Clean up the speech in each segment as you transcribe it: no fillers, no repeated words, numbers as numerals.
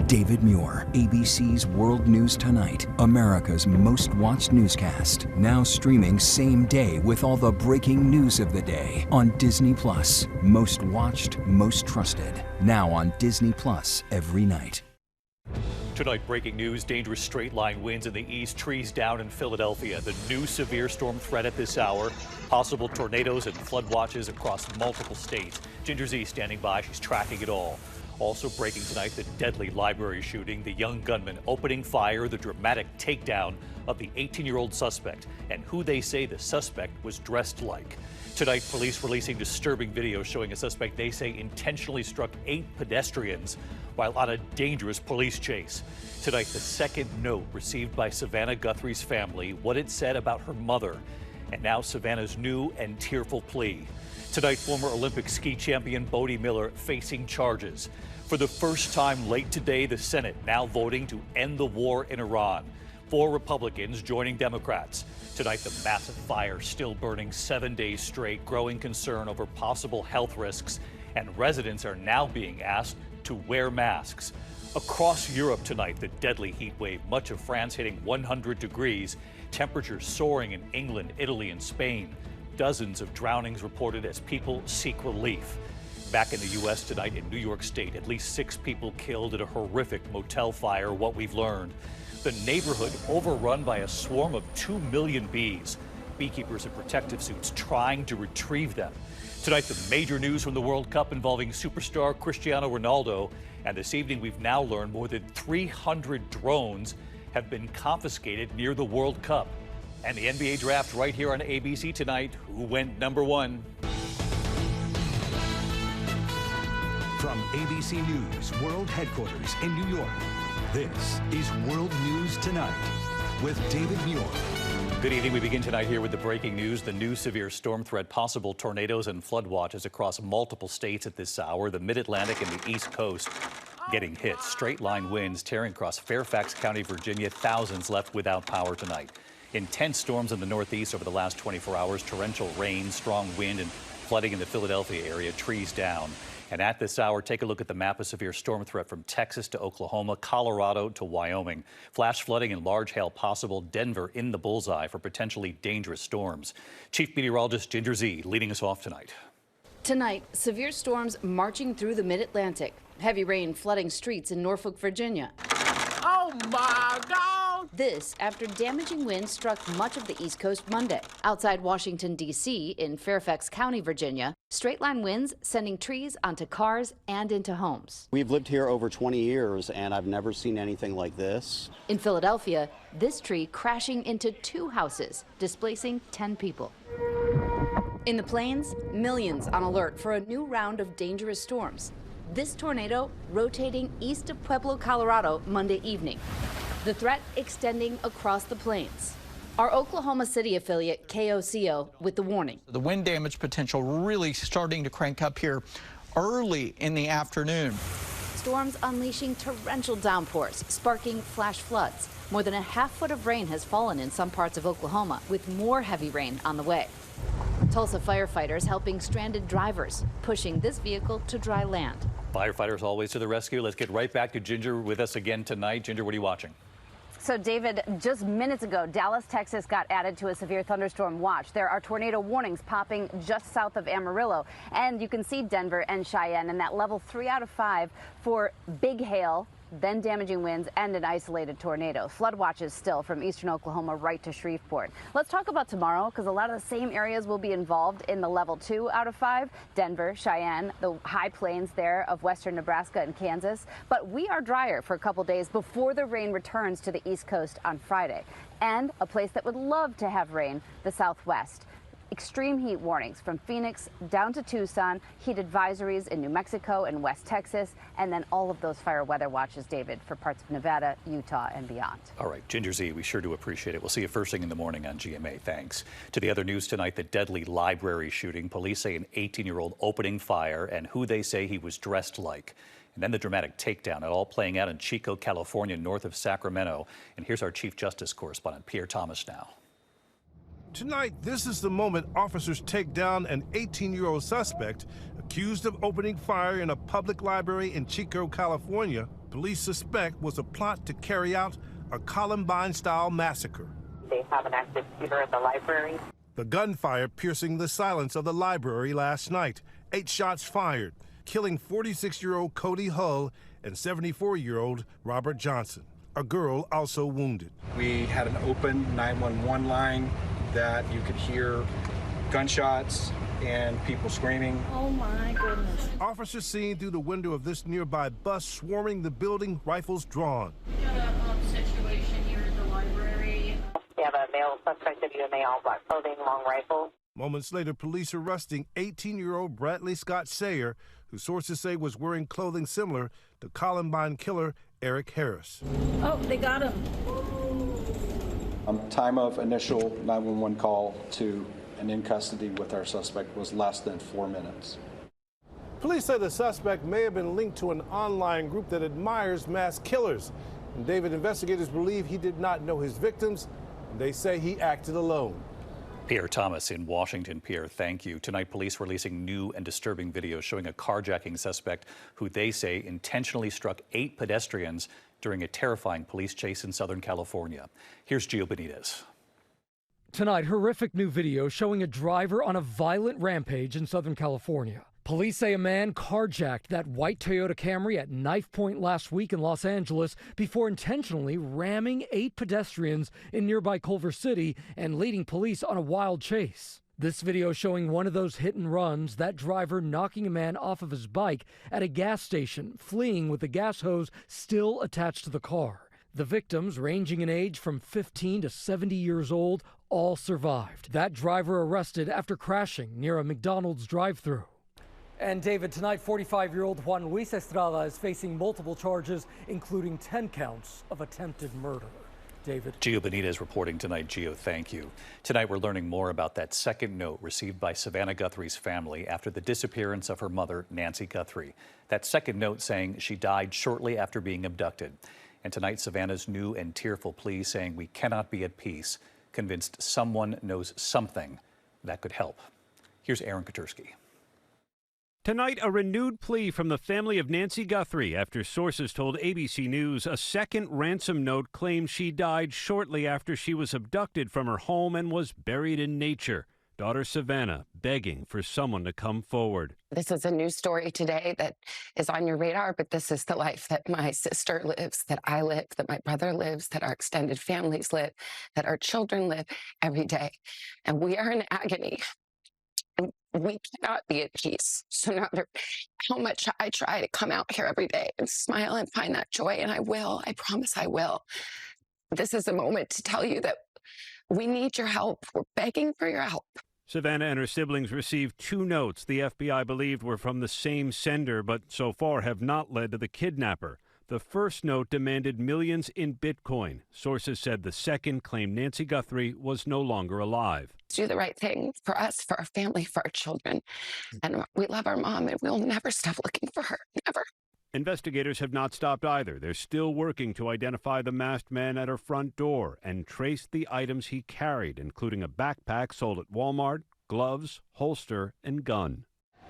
David Muir, ABC's World News Tonight, America's most watched newscast. Now streaming same day with all the breaking news of the day on Disney+. Most watched, most trusted. Now on Disney+ every night. Tonight, breaking news, dangerous straight-line winds in the east, trees down in Philadelphia. The new severe storm threat at this hour, possible tornadoes and flood watches across multiple states. Ginger Z standing by, she's tracking it all. Also breaking tonight, the deadly library shooting, the young gunman opening fire, the dramatic takedown of the 18-year-old suspect, and who they say the suspect was dressed like. Tonight, police releasing disturbing video showing a suspect they say intentionally struck 8 pedestrians while on a dangerous police chase. Tonight, the second note received by Savannah Guthrie's family, what it said about her mother, and now Savannah's new and tearful plea. Tonight, former Olympic ski champion Bode Miller facing charges. For the first time late today, the Senate now voting to end the war in Iran. 4 Republicans joining Democrats. Tonight, the massive fire still burning 7 days straight, growing concern over possible health risks, and residents are now being asked to wear masks. Across Europe tonight, the deadly heat wave, much of France hitting 100 degrees, temperatures soaring in England, Italy, and Spain. Dozens of drownings reported as people seek relief. Back in the U.S. tonight in New York State, at least 6 people killed in a horrific motel fire, what we've learned. The neighborhood overrun by a swarm of 2 million bees. Beekeepers in protective suits trying to retrieve them. Tonight, the major news from the World Cup involving superstar Cristiano Ronaldo. And this evening, we've now learned more than 300 drones have been confiscated near the World Cup. And the NBA draft right here on ABC tonight. Who went #1? From ABC News World Headquarters in New York, this is World News Tonight with David Muir. Good evening. We begin tonight here with the breaking news. The new severe storm threat, possible tornadoes and flood watches across multiple states at this hour. The Mid-Atlantic and the East Coast getting hit. Straight line winds tearing across Fairfax County, Virginia. Thousands left without power tonight. Intense storms in the Northeast over the last 24 hours. Torrential rain, strong wind, and flooding in the Philadelphia area. Trees down. And at this hour, take a look at the map of severe storm threat from Texas to Oklahoma, Colorado to Wyoming. Flash flooding and large hail possible. Denver in the bullseye for potentially dangerous storms. Chief Meteorologist Ginger Z leading us off tonight. Tonight, severe storms marching through the mid-Atlantic. Heavy rain flooding streets in Norfolk, Virginia. Oh my God! This after damaging winds struck much of the East Coast Monday. Outside Washington, D.C., in Fairfax County, Virginia, straight-line winds sending trees onto cars and into homes. We've lived here over 20 years, and I've never seen anything like this. In Philadelphia, this tree crashing into 2 houses, displacing 10 people. In the plains, millions on alert for a new round of dangerous storms. This tornado rotating east of Pueblo, Colorado, Monday evening. The threat extending across the plains. Our Oklahoma City affiliate, KOCO, with the warning. The wind damage potential really starting to crank up here early in the afternoon. Storms unleashing torrential downpours, sparking flash floods. More than a half-foot of rain has fallen in some parts of Oklahoma, with more heavy rain on the way. Tulsa firefighters helping stranded drivers, pushing this vehicle to dry land. Firefighters always to the rescue. Let's get right back to Ginger with us again tonight. Ginger, what are you watching? So, David, just minutes ago, Dallas, Texas got added to a severe thunderstorm watch. There are tornado warnings popping just south of Amarillo. And you can see Denver and Cheyenne in that level 3 out of 5 for big hail, then damaging winds, and an isolated tornado. Flood watches still from eastern Oklahoma right to Shreveport. Let's talk about tomorrow, because a lot of the same areas will be involved in the level 2 out of 5. Denver, Cheyenne, the high plains there of western Nebraska and Kansas. But we are drier for a couple days before the rain returns to the East Coast on Friday. And a place that would love to have rain, the Southwest. Extreme heat warnings from Phoenix down to Tucson, heat advisories in New Mexico and West Texas, and then all of those fire weather watches, David, for parts of Nevada, Utah, and beyond. All right, Ginger Z, we sure do appreciate it. We'll see you first thing in the morning on GMA. Thanks. To the other news tonight, the deadly library shooting. Police say an 18-year-old opening fire and who they say he was dressed like. And then the dramatic takedown, it all playing out in Chico, California, north of Sacramento. And here's our Chief Justice correspondent, Pierre Thomas now. Tonight, this is the moment officers take down an 18-year-old suspect accused of opening fire in a public library in Chico, California. Police suspect was a plot to carry out a Columbine-style massacre. They have an active shooter at the library. The gunfire piercing the silence of the library last night. 8 shots fired, killing 46-year-old Cody Hull and 74-year-old Robert Johnson. A girl also wounded. We had an open 911 line that you could hear gunshots and people screaming. Oh my goodness. Officers seen through the window of this nearby bus swarming the building, rifles drawn. We got a situation here at the library. They have a male suspect of UMA, all black clothing, long rifle. Moments later, police arresting 18-year-old Bradley Scott Sayer, who sources say was wearing clothing similar to Columbine killer Eric Harris. Oh, they got him. Time of initial 911 call to and in custody with our suspect was less than 4 minutes. Police say the suspect may have been linked to an online group that admires mass killers. And David, investigators believe he did not know his victims. They say he acted alone. Pierre Thomas in Washington. Pierre, thank you. Tonight, police releasing new and disturbing videos showing a carjacking suspect who they say intentionally struck 8 pedestrians during a terrifying police chase in Southern California. Here's Gio Benitez. Tonight, horrific new video showing a driver on a violent rampage in Southern California. Police say a man carjacked that white Toyota Camry at knife point last week in Los Angeles before intentionally ramming 8 pedestrians in nearby Culver City and leading police on a wild chase. This video showing one of those hit and runs, that driver knocking a man off of his bike at a gas station, fleeing with the gas hose still attached to the car. The victims, ranging in age from 15 to 70 years old, all survived. That driver arrested after crashing near a McDonald's drive-thru. And David, tonight 45-year-old Juan Luis Estrada is facing multiple charges, including 10 counts of attempted murder. David. Gio Benitez reporting tonight. Gio, thank you. Tonight we're learning more about that second note received by Savannah Guthrie's family after the disappearance of her mother, Nancy Guthrie. That second note saying she died shortly after being abducted. And tonight, Savannah's new and tearful plea saying we cannot be at peace, convinced someone knows something that could help. Here's Aaron Katursky. Tonight, a renewed plea from the family of Nancy Guthrie after sources told ABC News a second ransom note claims she died shortly after she was abducted from her home and was buried in nature. Daughter Savannah begging for someone to come forward. This is a news story today that is on your radar, but this is the life that my sister lives, that I live, that my brother lives, that our extended families live, that our children live every day. And we are in agony. And we cannot be at peace. So no matter how much I try to come out here every day and smile and find that joy, and I will, I promise I will. This is a moment to tell you that we need your help. We're begging for your help. Savannah and her siblings received 2 notes the FBI believed were from the same sender, but so far have not led to the kidnapper. The first note demanded millions in Bitcoin. Sources said the second claimed Nancy Guthrie was no longer alive. Do the right thing for us, for our family, for our children. And we love our mom, and we'll never stop looking for her, never. Investigators have not stopped either. They're still working to identify the masked man at her front door and trace the items he carried, including a backpack sold at Walmart, gloves, holster, and gun.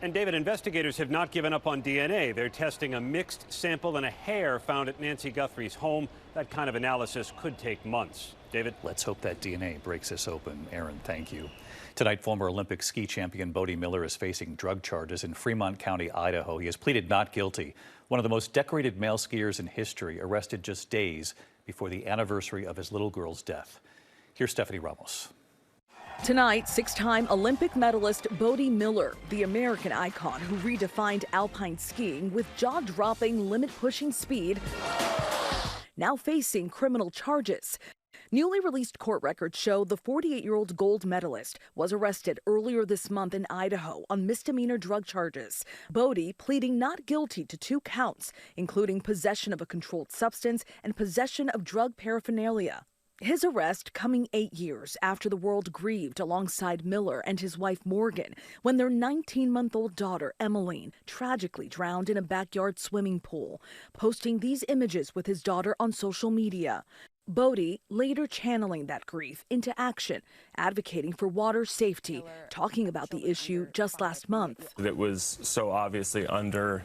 And David, investigators have not given up on DNA. They're testing a mixed sample and a hair found at Nancy Guthrie's home. That kind of analysis could take months. David? Let's hope that DNA breaks this open. Aaron, thank you. Tonight, former Olympic ski champion Bode Miller is facing drug charges in Fremont County, Idaho. He has pleaded not guilty. One of the most decorated male skiers in history, arrested just days before the anniversary of his little girl's death. Here's Stephanie Ramos. Tonight, 6-time Olympic medalist Bode Miller, the American icon who redefined alpine skiing with jaw-dropping, limit-pushing speed, now facing criminal charges. Newly released court records show the 48-year-old gold medalist was arrested earlier this month in Idaho on misdemeanor drug charges. Bode pleading not guilty to 2 counts, including possession of a controlled substance and possession of drug paraphernalia. His arrest coming 8 years after the world grieved alongside Miller and his wife Morgan when their 19-month-old daughter Emmeline tragically drowned in a backyard swimming pool, posting these images with his daughter on social media. Bode later channeling that grief into action, advocating for water safety, talking about the issue just last month. It was so obviously under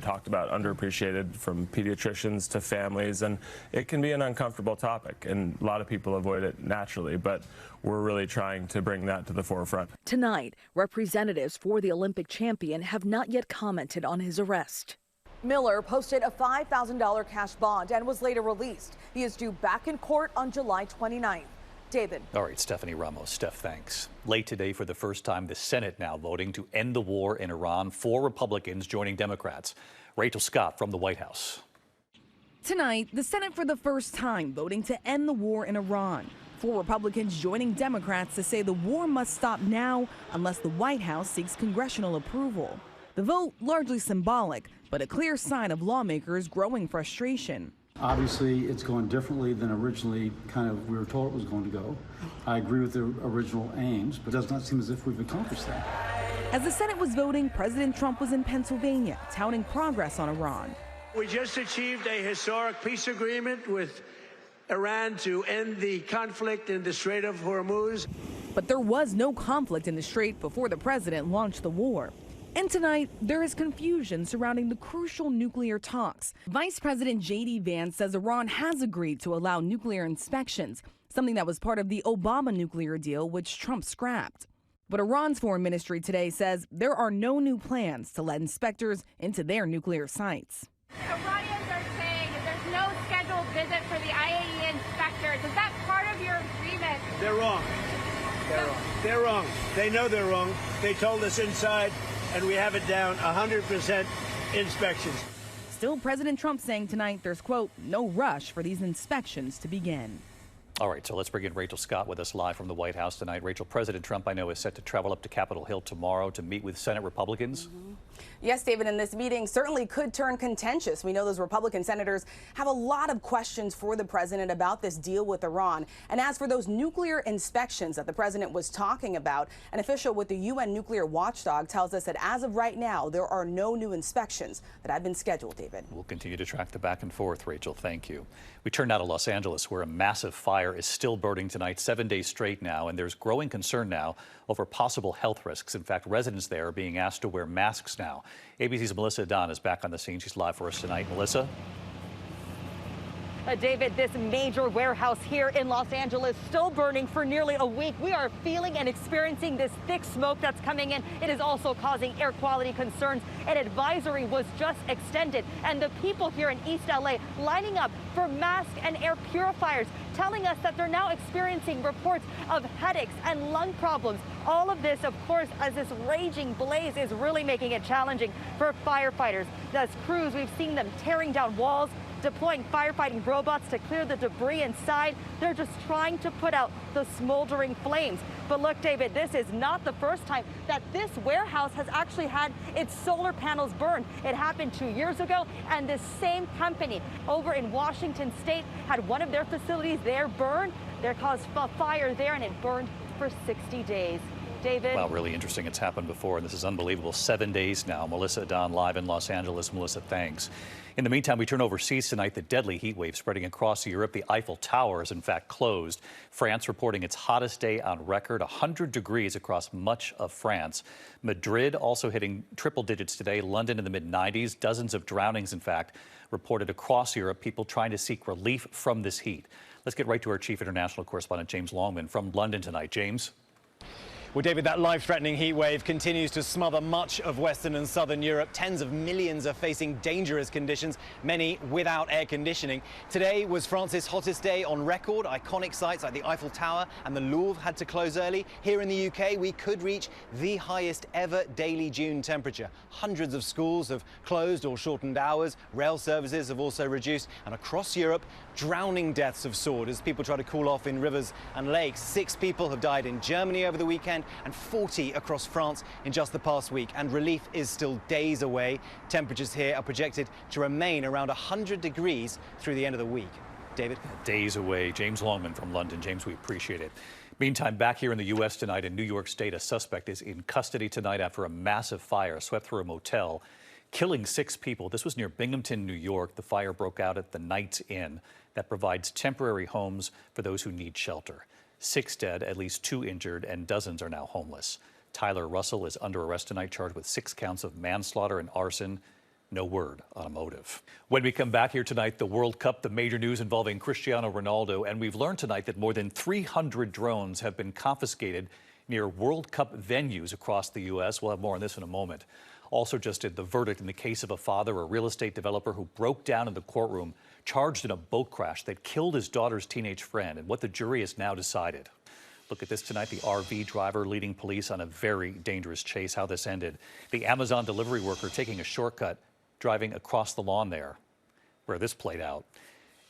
talked about, underappreciated, from pediatricians to families, and it can be an uncomfortable topic, and a lot of people avoid it naturally, but we're really trying to bring that to the forefront. Tonight, representatives for the Olympic champion have not yet commented on his arrest. Miller posted a $5,000 cash bond and was later released. He is due back in court on July 29th. David. All right, Stephanie Ramos. Steph, thanks. Late today, for the first time, the Senate now voting to end the war in Iran. 4 Republicans joining Democrats. Rachel Scott from the White House. Tonight, the Senate for the first time voting to end the war in Iran. 4 Republicans joining Democrats to say the war must stop now unless the White House seeks congressional approval. The vote largely symbolic, but a clear sign of lawmakers' growing frustration. Obviously, it's going differently than originally we were told it was going to go. I agree with the original aims, but it does not seem as if we've accomplished that. As the Senate was voting, President Trump was in Pennsylvania, touting progress on Iran. We just achieved a historic peace agreement with Iran to end the conflict in the Strait of Hormuz. But there was no conflict in the Strait before the president launched the war. And tonight, there is confusion surrounding the crucial nuclear talks. Vice President J.D. Vance says Iran has agreed to allow nuclear inspections, something that was part of the Obama nuclear deal, which Trump scrapped. But Iran's foreign ministry today says there are no new plans to let inspectors into their nuclear sites. Iranians are saying that there's no scheduled visit for the IAEA inspectors. Is that part of your agreement? They're wrong. They're wrong. They're wrong. They know they're wrong. They told us inside, and we have it down 100% inspections. Still, President Trump saying tonight there's, quote, no rush for these inspections to begin. All right, so let's bring in Rachel Scott with us live from the White House tonight. Rachel, President Trump, I know, is set to travel up to Capitol Hill tomorrow to meet with Senate Republicans. Yes, David, and this meeting certainly could turn contentious. We know those Republican senators have a lot of questions for the president about this deal with Iran. And as for those nuclear inspections that the president was talking about, an official with the UN nuclear watchdog tells us that as of right now, there are no new inspections that have been scheduled, David. We'll continue to track the back and forth, Rachel. Thank you. We turn now to Los Angeles, where a massive fire is still burning tonight, 7 days straight now, and there's growing concern now over possible health risks. In fact, residents there are being asked to wear masks now. ABC's Melissa Dunn is back on the scene. She's live for us tonight. Melissa? David, this major warehouse here in Los Angeles still burning for nearly a week. We are feeling and experiencing this thick smoke that's coming in. It is also causing air quality concerns. An advisory was just extended, and the people here in East LA lining up for masks and air purifiers, telling us that they're now experiencing reports of headaches and lung problems. All of this, of course, as this raging blaze is really making it challenging for firefighters. As crews, we've seen them tearing down walls, deploying firefighting robots to clear the debris inside. They're just trying to put out the smoldering flames. But look, David, this is not the first time that this warehouse has actually had its solar panels burned. It happened 2 years ago, and this same company over in Washington State had one of their facilities there burned. There caused a fire there, and it burned for 60 days. David? Well, really interesting. It's happened before, and this is unbelievable. 7 days now. Melissa Dunn live in Los Angeles. Melissa, thanks. In the meantime, we turn overseas tonight. The deadly heat wave spreading across Europe. The Eiffel Tower is, in fact, closed. France reporting its hottest day on record, 100 degrees across much of France. Madrid also hitting triple digits today. London in the mid-90s. Dozens of drownings, in fact, reported across Europe. People trying to seek relief from this heat. Let's get right to our chief international correspondent, James Longman, from London tonight. James? Well, David, that life-threatening heat wave continues to smother much of Western and Southern Europe. Tens of millions are facing dangerous conditions, many without air conditioning. Today was France's hottest day on record. Iconic sites like the Eiffel Tower and the Louvre had to close early. Here in the UK, we could reach the highest ever daily June temperature. Hundreds of schools have closed or shortened hours. Rail services have also reduced. And across Europe, drowning deaths have soared as people try to cool off in rivers and lakes. 6 people have died in Germany over the weekend, and 40 across France in just the past week, and relief is still days away. Temperatures here are projected to remain around 100 degrees through the end of the week. David? Days away. James Longman from London. James, we appreciate it. Meantime, back here in the U.S. tonight in New York State, a suspect is in custody tonight after a massive fire swept through a motel. killing 6 people. This was near Binghamton, New York. The fire broke out at the Knights Inn that provides temporary homes for those who need shelter. 6 dead, at least 2 injured, and dozens are now homeless. Tyler Russell is under arrest tonight, charged with 6 counts of manslaughter and arson. No word on a motive. When we come back here tonight, the World Cup, the major news involving Cristiano Ronaldo, and we've learned tonight that more than 300 drones have been confiscated near World Cup venues across the U.S. We'll have more on this in a moment. Also just did the verdict in the case of a father, a real estate developer who broke down in the courtroom, charged in a boat crash that killed his daughter's teenage friend, and what the jury has now decided. Look at this tonight, the RV driver leading police on a very dangerous chase, how this ended. The Amazon delivery worker taking a shortcut, driving across the lawn there, where this played out.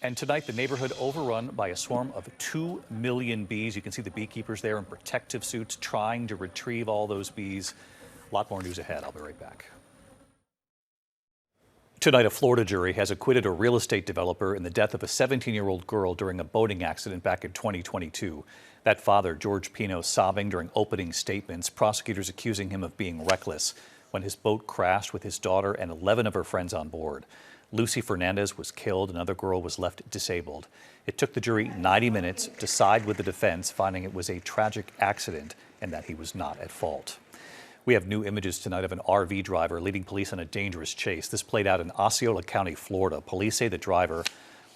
And tonight, the neighborhood overrun by a swarm of 2 million bees. You can see the beekeepers there in protective suits trying to retrieve all those bees. A lot more news ahead. I'll be right back. Tonight, a Florida jury has acquitted a real estate developer in the death of a 17-year-old girl during a boating accident back in 2022. That father, George Pino, sobbing during opening statements, prosecutors accusing him of being reckless when his boat crashed with his daughter and 11 of her friends on board. Lucy Fernandez was killed. Another girl was left disabled. It took the jury 90 minutes to side with the defense, finding it was a tragic accident and that he was not at fault. We have new images tonight of an RV driver leading police on a dangerous chase. This played out in Osceola County, Florida. Police say the driver,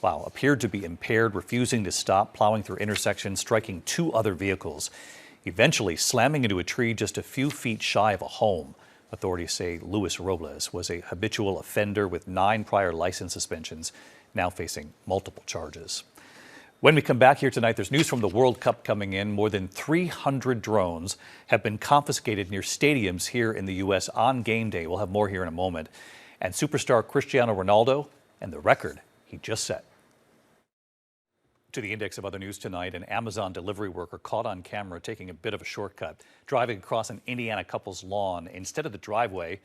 appeared to be impaired, refusing to stop, plowing through intersections, striking 2 other vehicles, eventually slamming into a tree just a few feet shy of a home. Authorities say Luis Robles was a habitual offender with 9 prior license suspensions, now facing multiple charges. When we come back here tonight, there's news from the World Cup coming in. More than 300 drones have been confiscated near stadiums here in the U.S. on game day. We'll have more here in a moment. And superstar Cristiano Ronaldo and the record he just set. To the index of other news tonight, an Amazon delivery worker caught on camera taking a bit of a shortcut, driving across an Indiana couple's lawn instead of the driveway,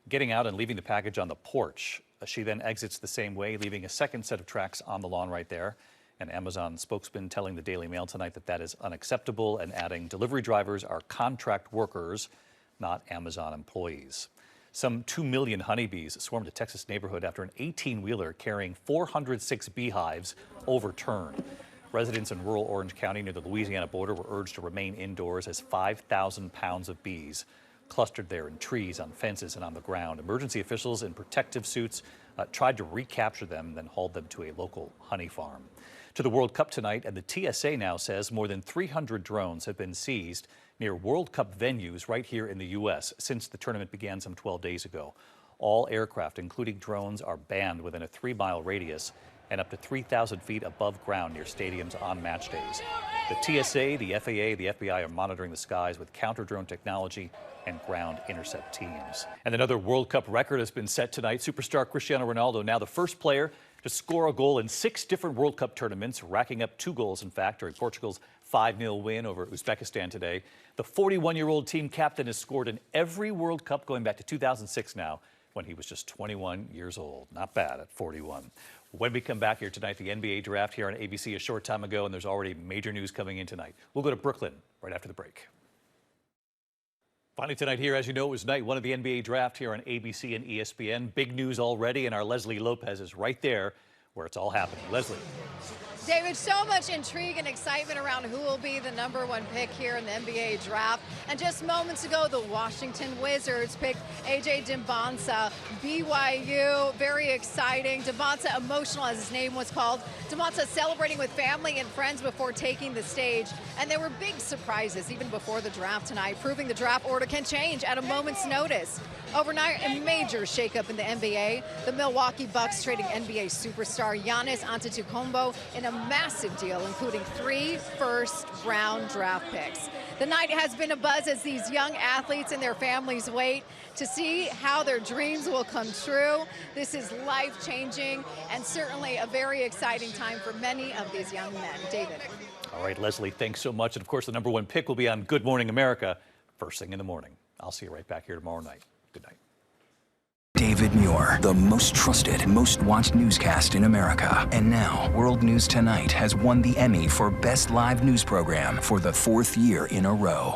getting out and leaving the package on the porch. She then exits the same way, leaving a second set of tracks on the lawn right there. An Amazon spokesman telling the Daily Mail tonight that that is unacceptable and adding delivery drivers are contract workers, not Amazon employees. Some 2 million honeybees swarmed a Texas neighborhood after an 18-wheeler carrying 406 beehives overturned. Residents in rural Orange County near the Louisiana border were urged to remain indoors as 5,000 pounds of bees clustered there in trees, on fences, and on the ground. Emergency officials in protective suits tried to recapture them and then hauled them to a local honey farm. To the World Cup tonight, and the TSA now says more than 300 drones have been seized near World Cup venues right here in the U.S. since the tournament began some 12 days ago. All aircraft, including drones, are banned within a 3-mile radius and up to 3,000 feet above ground near stadiums on match days. The TSA, the FAA, the FBI are monitoring the skies with counter-drone technology and ground intercept teams. And another World Cup record has been set tonight. Superstar Cristiano Ronaldo, now the first player to score a goal in 6 different World Cup tournaments, racking up 2 goals, in fact, during Portugal's 5-0 win over Uzbekistan today. The 41-year-old team captain has scored in every World Cup going back to 2006 now, when he was just 21 years old. Not bad at 41. When we come back here tonight, the NBA draft here on ABC a short time ago, and there's already major news coming in tonight. We'll go to Brooklyn right after the break. Finally tonight here, as you know, it was night 1 of the NBA draft here on ABC and ESPN. Big news already, and our Leslie Lopez is right there where it's all happening. Leslie. David, so much intrigue and excitement around who will be the #1 pick here in the NBA draft. And just moments ago, the Washington Wizards picked A.J. Dembonsa, BYU. Very exciting. Dembonsa, emotional as his name was called. Dembonsa celebrating with family and friends before taking the stage. And there were big surprises even before the draft tonight, proving the draft order can change at a moment's notice. Overnight, a major shakeup in the NBA. The Milwaukee Bucks trading NBA superstar Giannis Antetokounmpo in a massive deal, including 3 first-round draft picks. The night has been a buzz as these young athletes and their families wait to see how their dreams will come true. This is life-changing and certainly a very exciting time for many of these young men. David. All right, Leslie, thanks so much. And of course, the #1 pick will be on Good Morning America first thing in the morning. I'll see you right back here tomorrow night. Good night. David Muir, the most trusted, most watched newscast in America. And now, World News Tonight has won the Emmy for Best Live News Program for the 4th year in a row.